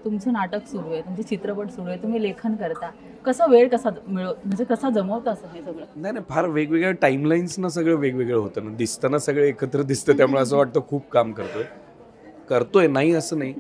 तुमचं नाटक सुरू आहे, तुमचे चित्रपट सुरू आहे, तुम्ही लेखन करता, कसा वेळ कसा म्हणजे कसा जमवता असं हे सगळं? नाही नाही, फार वेगवेगळ्या टाईमलाईन्सनं सगळं वेगवेगळं होतं ना, दिसताना सगळं एकत्र दिसतं, त्यामुळे असं वाटतं खूप काम करतोय नाही असं नाही.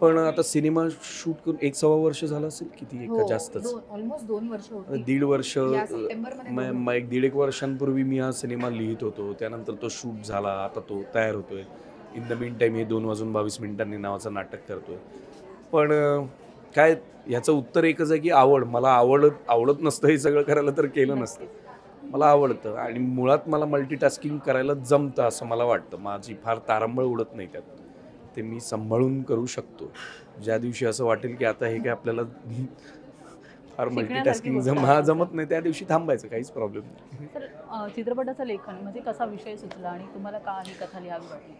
पण आता सिनेमा शूट करून 1-1.25 वर्ष झालं असेल, किती एक जास्तच, ऑलमोस्ट 2 वर्ष होती. 1.5 वर्ष. या सप्टेंबरमध्ये एक 1.5 वर्षांपूर्वी मी हा सिनेमा लिहित होतो, त्यानंतर तो शूट झाला, आता तो तयार होतोय. इन द मीन टाईम हे 2:22 नावाचं नाटक करतोय. पण काय ह्याचं उत्तर एकच आहे की आवड. मला आवडत नसतं हे सगळं करायला तर केलं नसतं. मला आवडतं आणि मुळात मला मल्टीटास्किंग करायला जमतं असं मला वाटतं. माझी फार तारंबळ उडत नाही त्यात, ते मी सांभाळून करू शकतो. ज्या दिवशी असं वाटेल की आता हे काय आपल्याला फार मल्टीटास्किंग जमत नाही, त्या दिवशी थांबायचं, काहीच प्रॉब्लेम नाही. तर चित्रपटाचं लेखन म्हणजे कसा विषय सुचला आणि तुम्हाला का ही कथा लिहावी वाटली?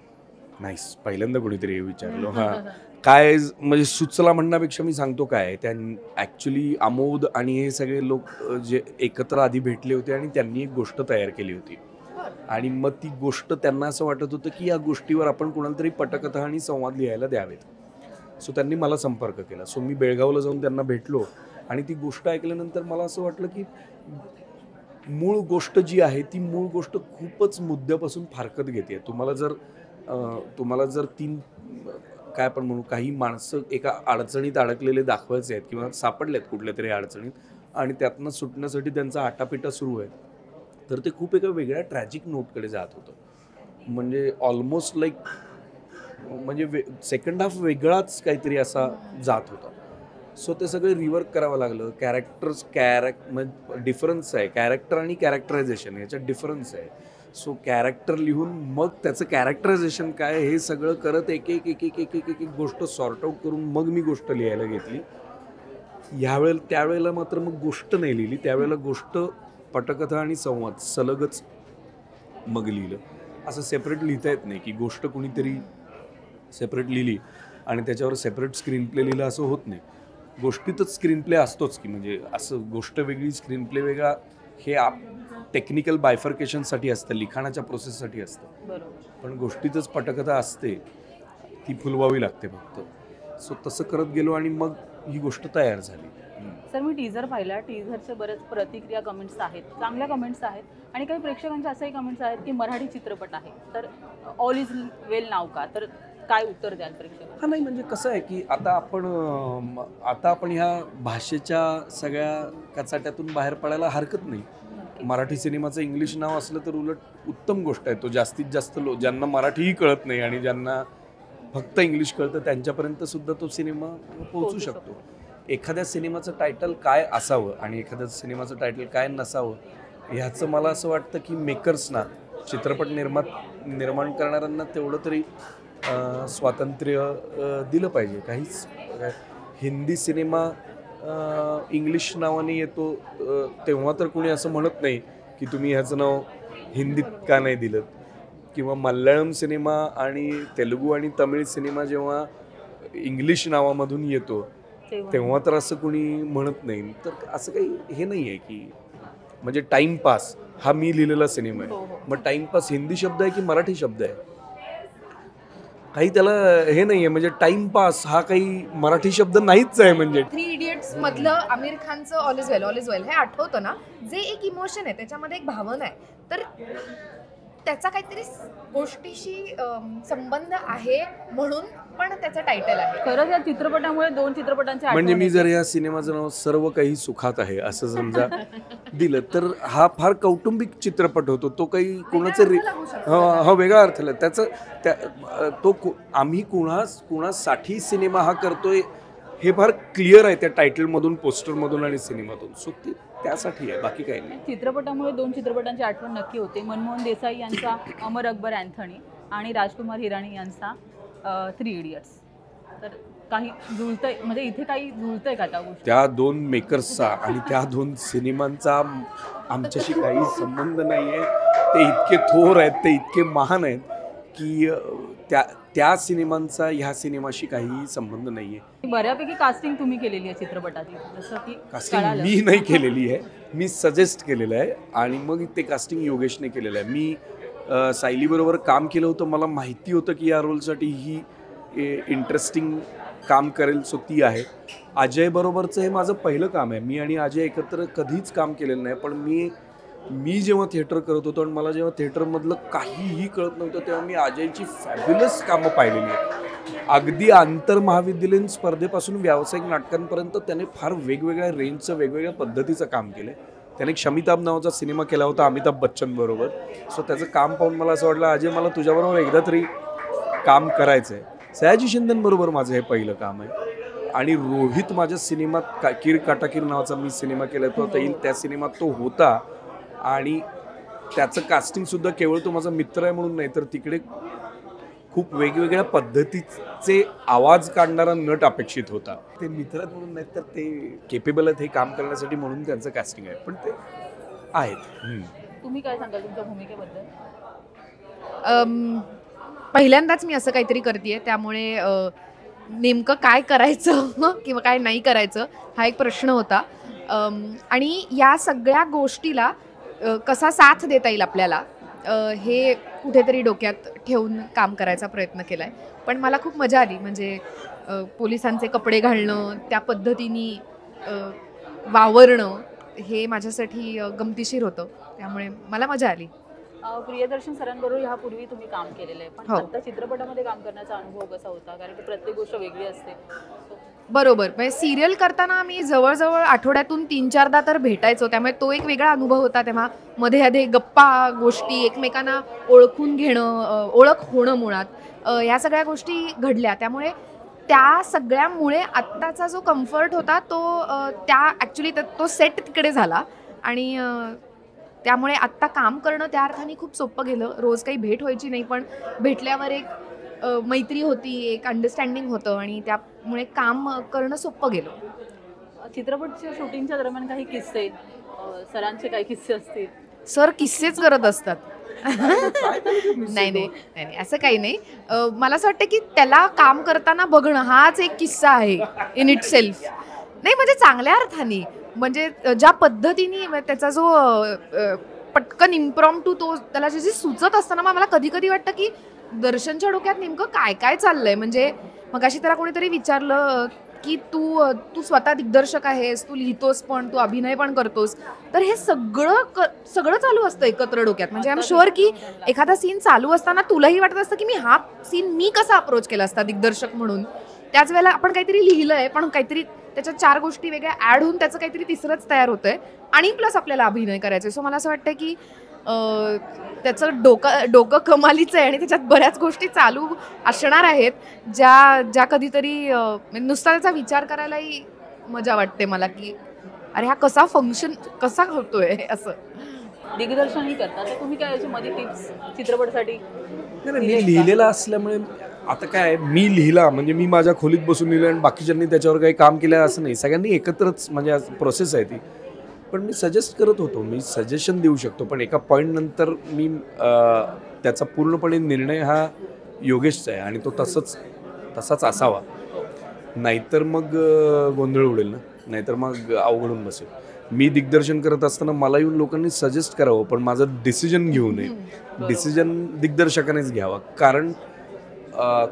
नाही, पहिल्यांदा कोणीतरी हे विचारलं. हां, काय म्हणजे सुचला म्हणण्यापेक्षा मी सांगतो काय, ॲक्च्युली आमोद आणि हे सगळे लोक जे एकत्र आधी भेटले होते आणि त्यांनी एक गोष्ट तयार केली होती आणि मग ती गोष्ट त्यांना असं वाटत होतं की या गोष्टीवर आपण कोणाला तरी पटकथा आणि संवाद लिहायला द्यावेत. सो त्यांनी मला संपर्क केला. सो मी बेळगावला जाऊन त्यांना भेटलो आणि ती गोष्ट ऐकल्यानंतर मला असं वाटलं की मूळ गोष्ट जी आहे ती मूळ गोष्ट खूपच मुद्द्यापासून फारकत घेते. तुम्हाला जर 3 काय आपण म्हणू, काही माणसं एका अडचणीत अडकलेले दाखवायचे आहेत किंवा सापडलेत कुठल्या तरी अडचणीत आणि त्यातनं सुटण्यासाठी त्यांचा आटापिटा सुरू आहे, तर ते खूप एका वेगळ्या ट्रॅजिक नोटकडे जात होतं. म्हणजे ऑलमोस्ट लाईक म्हणजे सेकंड हाफ वेगळाच काहीतरी असा जात होता. सो ते सगळं रिवर्क करावं लागलं. म्हणजे डिफरन्स आहे, कॅरेक्टर आणि कॅरेक्टरायझेशन याच्यात डिफरन्स आहे. सो कॅरेक्टर लिहून मग त्याचं कॅरेक्टरायझेशन काय हे सगळं करत एक गोष्ट सॉर्ट आऊट करून मग मी गोष्ट लिहायला घेतली. त्यावेळेला मात्र मग गोष्ट नाही लिहिली, त्यावेळेला गोष्ट, पटकथा आणि संवाद सलगच मग लिहिलं. असं सेपरेट लिहिता येत नाही की गोष्ट कुणीतरी सेपरेट लिहिली आणि त्याच्यावर सेपरेट स्क्रीन प्ले लिहिलं, असं होत नाही. गोष्टीतच स्क्रीन प्ले असतोच की, म्हणजे असं गोष्ट वेगळी स्क्रीन प्ले वेगळा, हे टेक्निकल बायफर्केशनसाठी असतं, लिखाणाच्या प्रोसेससाठी असतं. पण गोष्टीतच पटकथा असते, ती फुलवावी लागते फक्त. सो तसं करत गेलो आणि मग ही गोष्ट तयार झाली. सर, मी टीझर पाहिला. टीझरचे बरेच प्रतिक्रिया, कमेंट्स आहेत, चांगल्या कमेंट्स आहेत आणि काही प्रेक्षकांचे असेही कमेंट्स आहेत की मराठी चित्रपट आहे तर ऑल इज वेल नाव का? तर काय उत्तर द्याल प्रेक्षकांना? हा, नाही म्हणजे कसं आहे की आता आपण ह्या भाषेच्या सगळ्या कचाट्यातून बाहेर पडायला हरकत नाही. मराठी सिनेमाचं इंग्लिश नाव असलं तर उलट उत्तम गोष्ट आहे. तो जास्तीत जास्त ज्यांना मराठीही कळत नाही आणि ज्यांना फक्त इंग्लिश कळतं त्यांच्यापर्यंत सुद्धा तो सिनेमा पोहोचू शकतो. एखाद्या सिनेमाचं टायटल काय असावं आणि एखाद्या सिनेमाचं टायटल काय नसावं ह्याचं मला असं वाटतं की मेकर्सना, चित्रपट निर्माण करणाऱ्यांना तेवढं तरी स्वातंत्र्य दिलं पाहिजे. काहीच हिंदी सिनेमा इंग्लिश नावाने येतो तेव्हा तर कोणी असं म्हणत नाही की तुम्ही ह्याचं नाव हिंदीत का नाही दिलं, किंवा मल्याळम सिनेमा आणि तेलुगू आणि तमिळ सिनेमा जेव्हा इंग्लिश नावामधून येतो तेव्हा तर असं कोणी म्हणत नाही. तर असं काही हे नाही आहे की म्हणजे टाइमपास हा मी लिहिलेला सिनेमा आहे, मग टाइमपास हिंदी शब्द आहे की मराठी शब्द आहे, काही त्याला हे नाहीये. म्हणजे टाइमपास हा काही मराठी शब्द नाहीच आहे. म्हणजे 3 इडियट्स मधलं आमिर खानचं ऑल इज वेल हे आठवतं ना, जे एक इमोशन आहे, त्याच्यामध्ये एक भावना आहे, तर त्याचा काहीतरी गोष्टीशी संबंध आहे म्हणून पण त्याचं टायटल आहे. खरंच या चित्रपटामुळे 2 चित्रपटांचे म्हणजे मी जर या सिनेमाचं नाव सर्व काही सुखात आहे असं समजा दिलं तर हा फार कौटुंबिक चित्रपट होतो. तो काही कोणाचं वेगळा अर्थ त्याचं आम्ही कुणासाठी सिनेमा हा करतोय हे फार क्लिअर आहे त्या टायटलमधून, पोस्टरमधून आणि सिनेमातून. सो त्यासाठी आहे, बाकी काही नाही. चित्रपटामुळे 2 चित्रपटांची आठवण नक्की होते. मनमोहन देसाई यांचा अमर अकबर अँथनी आणि राजकुमार हिराणी यांचा 3 इडियट्स. तर काही जुळतंय म्हणजे इथे काही जुळतंय का त्या गोष्टी? त्या 2 मेकर्सचा आणि त्या 2 सिनेमांचा आमच्याशी काही संबंध नाही आहे. ते इतके थोर आहेत, ते इतके महान आहेत की त्या सिनेमांचा ह्या सिनेमाशी काहीही संबंध नाही आहे. बऱ्यापैकी कास्टिंग तुम्ही केलेली आहे चित्रपटाची, जसं की कास्टिंग मी नाही केलेली आहे, मी सजेस्ट केलेलं आहे आणि मग ते कास्टिंग योगेशने केलेलं आहे. मी सायलीबरोबर काम केलं होतं, मला माहिती होतं की या रोलसाठी ही इंटरेस्टिंग काम करेल सो ती आहे. अजय बरोबरचं हे माझं पहिलं काम आहे. मी आणि अजय एकत्र कधीच काम केलेलं नाही, पण मी जेव्हा थिएटर करत होतो आणि मला जेव्हा थिएटरमधलं काहीही कळत नव्हतं तेव्हा मी अजयची फॅब्युलस कामं पाहिलेली आहेत. अगदी आंतरमहाविद्यालयीन स्पर्धेपासून व्यावसायिक नाटकांपर्यंत त्याने फार वेगवेगळ्या रेंजचं वेगवेगळ्या पद्धतीचं काम केलं. त्याने क्षमिताभ नावाचा सिनेमा केला होता अमिताभ बच्चन बरोबर. सो त्याचं काम पाहून मला असं वाटलं अजय मला तुझ्याबरोबर एकदा तरी काम करायचं आहे. सयाजी शिंदेबरोबर माझं हे पहिलं काम आहे. आणि रोहित माझ्या सिनेमात किर काटाकीर नावाचा मी सिनेमा केला होता, त्या सिनेमात तो होता. आणि त्याचं कास्टिंगसुद्धा केवळ तो माझा मित्र आहे म्हणून नाही, तर तिकडे खूप वेगवेगळ्या पद्धतीचे आवाज काढणारा नट अपेक्षित होता. ते मित्र म्हणून नाही तर ते केपेबल आहेत हे काम करण्यासाठी म्हणून त्यांचं कास्टिंग आहे, पण ते आहेत. तुम्ही काय सांगाल तुमच्या भूमिकेबद्दल? पहिल्यांदाच मी असं काहीतरी करते, त्यामुळे नेमकं काय करायचं किंवा काय नाही करायचं हा एक प्रश्न होता. आणि या सगळ्या गोष्टीला कसा साथ देता येईल आपल्याला हे कुठेतरी डोक्यात ठेवून काम करायचा प्रयत्न केला आहे. पण मला खूप मजा आली. म्हणजे पोलिसांचे कपडे घालणं, त्या पद्धतीने वावरणं हे माझ्यासाठी गमतीशीर होतं, त्यामुळे मला मजा आली. प्रियदर्शन सरांबरोबर ह्यापूर्वी तुम्ही काम केलेलं आहे, पण हो. आता चित्रपटामध्ये काम करण्याचा अनुभव कसा होता? कारण की प्रत्येक गोष्ट वेगळी असते. बरोबर. म्हणजे सिरियल करताना आम्ही जवळजवळ आठवड्यातून 3-4दा तर भेटायचो, त्यामुळे तो एक वेगळा अनुभव होता. तेव्हा मध्ये आधी गप्पा गोष्टी, एकमेकांना ओळखून घेणं, ओळख होणं मुळात ह्या सगळ्या गोष्टी घडल्या. त्यामुळे त्या सगळ्यामुळे आत्ताचा जो कम्फर्ट होता तो ॲक्च्युली तो सेट तिकडे झाला. आणि त्यामुळे आत्ता काम करणं त्या अर्थाने खूप सोपं गेलं. रोज काही भेट व्हायची नाही, पण भेटल्यावर एक मैत्री होती, एक अंडरस्टँडिंग होतं आणि त्यामुळे काम करणं सोपं गेलं. चित्रपटच्या शूटिंगच्या दरम्यान काही किस्से, सरांचे काही किस्से असतील? सर किस्सेच करत असतात. नाही असं काही नाही. मला असं वाटतं की त्याला काम करताना बघणं हाच एक किस्सा आहे इन इट सेल्फ. नाही म्हणजे चांगल्या अर्थाने, म्हणजे ज्या पद्धतीने त्याचा जो पटकन इम्प्रॉम्प्टू तो त्याला जे सुचत असताना मला कधी कधी वाटतं की दर्शनच्या डोक्यात नेमकं काय काय चाललंय. म्हणजे मगाशी त्याला कोणीतरी विचारलं की तू स्वतः दिग्दर्शक आहेस, तू लिहितोस पण, तू अभिनय पण करतोस, तर हे सगळं चालू असतं एकत्र डोक्यात. म्हणजे आय एम शुअर की एखादा सीन चालू असताना तुलाही वाटत असतं की हा सीन मी कसा अप्रोच केला असता दिग्दर्शक म्हणून. त्याच वेळेला आपण काहीतरी लिहिलंय पण काहीतरी त्याच्यात 4 गोष्टी वेगळ्या ॲड होऊन त्याचं काहीतरी तिसरंच तयार होतंय आणि प्लस आपल्याला अभिनय करायचं. सो मला असं वाटतं की त्याचं डोकं कमालीचं आहे आणि त्याच्यात बऱ्याच गोष्टी चालू असणार आहेत ज्या कधीतरी नुसता त्याचा विचार करायलाही मजा वाटते मला की अरे हा कसा होतोय असं. दिग्दर्शनही करतात तर तुम्ही काय याच्यामध्ये टिप्स चित्रपटासाठी? नाही, मी लिहिलेला असल्यामुळे आता काय मी लिहिला म्हणजे मी माझ्या खोलीत बसून लिहिलं आणि बाकीच्यांनी त्याच्यावर काही काम केलं असं नाही, सगळ्यांनी एकत्रच म्हणजे प्रोसेस आहे ती. पण मी सजेस्ट करत होतो, मी सजेशन देऊ शकतो, पण एका पॉईंट नंतर मी त्याचा पूर्णपणे निर्णय हा योगेशचा आहे आणि तो तसाच असावा. नाहीतर मग गोंधळ उडेल ना, नाहीतर मग अवघडून बसेल. मी दिग्दर्शन करत असताना मला येऊन लोकांनी सजेस्ट करावं, पण माझं डिसिजन घेऊ नये. डिसिजन दिग्दर्शकानेच घ्यावा. कारण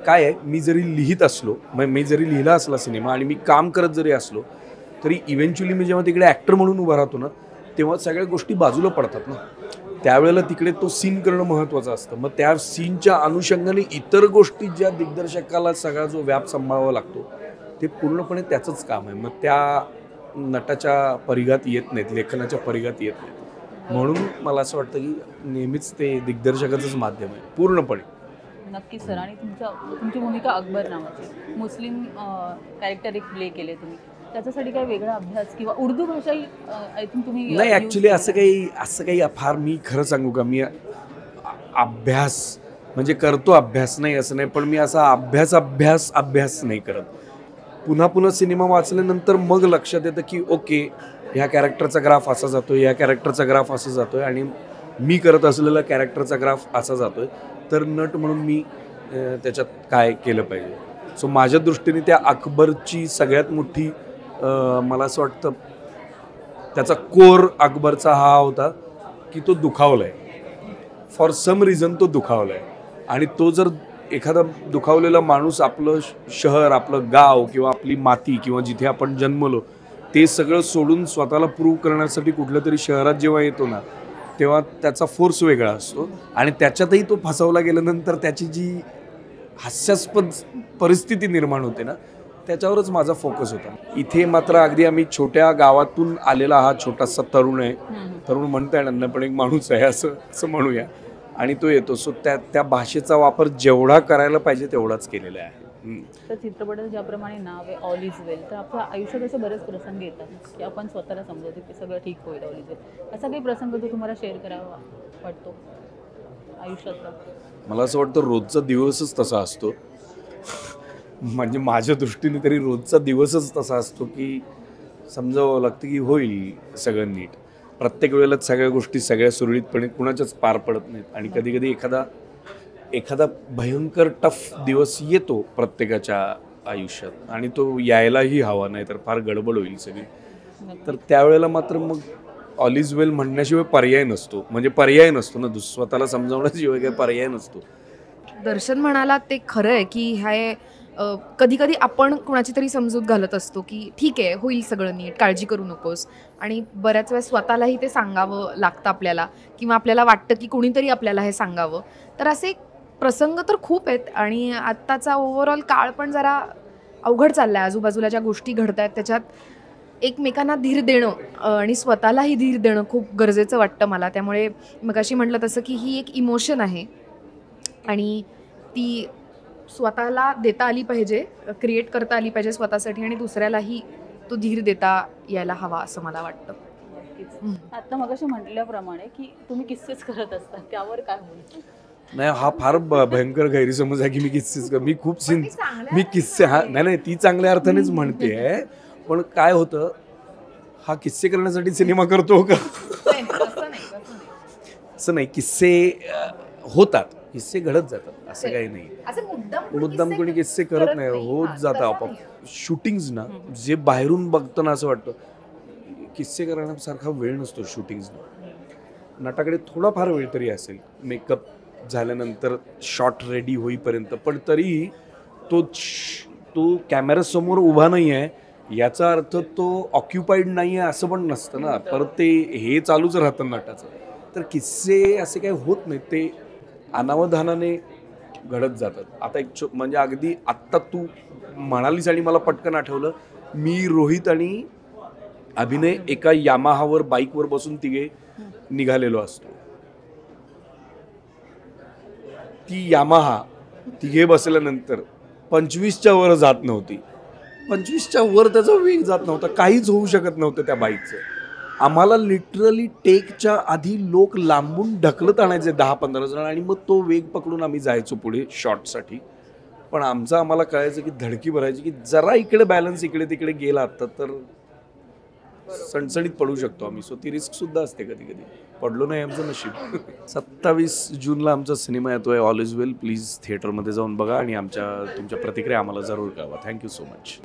काय आहे, मी जरी लिहित असलो, मी जरी लिहिला असला सिनेमा आणि मी काम करत जरी असलो तरी इव्हेंच्युअली मी जेव्हा तिकडे ॲक्टर म्हणून उभा राहतो ना तेव्हा सगळ्या गोष्टी बाजूला पडतात ना. त्यावेळेला तिकडे तो सीन करणं महत्त्वाचं असतं. मग त्या सीनच्या अनुषंगाने इतर गोष्टी ज्या दिग्दर्शकाला सगळा जो व्याप सांभाळावा लागतो ते पूर्णपणे त्याचंच काम आहे. मग त्या नटाच्या परिघात येत नाहीत, लेखनाच्या परिघात येत नाहीत. म्हणून मला असं वाटतं की नेहमीच ते दिग्दर्शकाचंच माध्यम आहे पूर्णपणे. नक्कीच सर. आणि तुमची भूमिका अकबर नावाची मुस्लिम कॅरेक्टर एक प्ले केले तुम्ही, त्याच्यासाठी काही वेगळा अभ्यास किंवा उर्दू भाषाही आय थिंक तुम्ही? नाही, ॲक्च्युली असं काही फार मी खरं सांगू का, मी अभ्यास म्हणजे करतो अभ्यास नाही असं नाही, पण मी असा अभ्यास नाही करत. पुन्हा सिनेमा वाचल्यानंतर मग लक्षात येतं की ओके ह्या कॅरेक्टरचा ग्राफ असा जातोय, या कॅरेक्टरचा ग्राफ असा जातोय आणि मी करत असलेला कॅरेक्टरचा ग्राफ असा जातोय, तर नट म्हणून मी त्याच्यात काय केलं पाहिजे. सो माझ्या दृष्टीने त्या अकबरची सगळ्यात मोठी मला असं वाटतं त्याचा कोर अकबरचा हा होता की तो दुखावला आहे. फॉर सम रिझन तो दुखावला आहे आणि तो जर एखादा दुखावलेला माणूस आपलं शहर, आपलं गाव किंवा आपली माती किंवा जिथे आपण जन्मलो ते सगळं सोडून स्वतःला प्रूव्ह करण्यासाठी कुठल्या तरी शहरात जेव्हा येतो ना, तेव्हा त्याचा फोर्स वेगळा असतो आणि त्याच्यातही तो फसवला गेल्यानंतर त्याची जी हास्यास्पद परिस्थिती निर्माण होते ना, त्याच्यावरच माझा फोकस होता. इथे मात्र अगदी आम्ही छोट्या गावातून आलेला हा छोटासा तरुण आहे, तरुण म्हणता येणार नाही पण एक माणूस आहे असं म्हणूया, आणि तो येतो. सो त्या भाषेचा वापर जेवढा करायला पाहिजे तेवढाच केलेला आहे. तर चित्रपटाचं ज्याप्रमाणे नाव आहे ऑल इज वेल, तर आपल्या आयुष्यात असे बरेच प्रसंग येतात की आपण स्वतःला समजवतो की सगळं ठीक होईल, ऑल इज वेल. असा काही प्रसंग जो तुम्हाला शेअर करावा वाटतो आयुष्यातला? मला असं वाटतं रोजचा दिवसच तसा असतो, म्हणजे माझ्या दृष्टीने तरी रोजचा दिवसच तसा असतो की समजावं लागतं की होईल सगळं नीट. प्रत्येक वेळेलाच सगळ्या गोष्टी सगळ्या सुरळीतपणे कुणाच्याच पार पडत नाहीत आणि कधी कधी एखादा भयंकर टफ दिवस येतो प्रत्येकाच्या आयुष्यात आणि तो यायलाही हवा, नाही तर फार गडबड होईल सगळी. तर त्यावेळेला मात्र मग ऑल इज वेल म्हणण्याशिवाय पर्याय नसतो, म्हणजे पर्याय नसतो ना, स्वतःला समजावण्याशिवाय काही पर्याय नसतो. दर्शन म्हणाला ते खरं आहे की हे कधी कधी आपण कुणाची तरी समजूत घालत असतो की ठीक आहे होईल सगळं नीट, काळजी करू नकोस, आणि बऱ्याच वेळेस स्वतःलाही ते सांगावं लागतं आपल्याला, किंवा आपल्याला वाटतं की कोणीतरी आपल्याला हे सांगावं. तर असे प्रसंग तर खूप आहेत आणि आत्ताचा ओव्हरऑल काळ पण जरा अवघड चालला आहे. आजूबाजूला ज्या गोष्टी घडत आहेत त्याच्यात एकमेकांना धीर देणं आणि स्वतःलाही धीर देणं खूप गरजेचं वाटतं मला. त्यामुळे मगाशी म्हटलं तसं की ही एक इमोशन आहे आणि ती स्वतःला देता आली पाहिजे, क्रिएट करता आली पाहिजे स्वतःसाठी, आणि दुसऱ्यालाही तो धीर देता यायला हवा असं मला वाटतं. आता मगाशी म्हटल्याप्रमाणे की तुम्ही किस्सेच करत असता, त्यावर काय होईल? नाही, हा फार भयंकर गैरसमज आहे की मी खूप मी किस्से, हा नाही ती चांगल्या अर्थानेच म्हणते आहे, पण काय होतं, हा किस्से करण्यासाठी सिनेमा करतो का? असं नाही, किस्से होतात, किस्से घडत जातात, असं काही नाही. मुद्दाम कोणी किस्से करत नाही, होत जातं आपोआप. शूटिंग्स ना, जे बाहेरून बघताना असं वाटतं किस्से करण्यासारखा वेळ नसतो शूटिंग्सना. नाटाकडे थोडाफार वेळ तरी असेल, मेकअप झाल्यानंतर शॉट रेडी होईपर्यंत, पण तरी तो कॅमेरासमोर उभा नाही आहे याचा अर्थ तो ऑक्युपाईड नाही आहे असं पण नसतं ना. परत ते हे चालूच राहतं नाटाचं. तर किस्से असे काही होत नाहीत, ते अनावधानाने घडत जातात. आता म्हणजे अगदी आत्ता तू म्हणालीस आणि मला पटकन आठवलं, मी, रोहित आणि अभिनय एका यामाहावर बाईकवर बसून तिघे निघालेलो असतो. ती यामाहा तिघे बसल्यानंतर 25च्या वर जात नव्हती. 25च्या वर त्याचा वेग जात नव्हता, काहीच होऊ शकत नव्हतं त्या बाईकचं. आम्हाला लिटरली टेकच्या आधी लोक लांबून ढकलत आणायचे 10-15 जण, आणि मग तो वेग पकडून आम्ही जायचो पुढे शॉटसाठी. पण आम्हाला कळायचं की धडकी भरायची की जरा इकडे बॅलन्स इकडे तिकडे गेला तर सणसणीत पडू शकतो आम्ही. सो ती रिस्क सुद्धा असते कधी कधी. पडलो नाही आमचं नशीब. 27 जूनला आमचा सिनेमा येतोय ऑल इज वेल. प्लीज थिएटरमध्ये जाऊन बघा आणि तुमच्या प्रतिक्रिया आम्हाला जरूर कळवा. Thank you so much.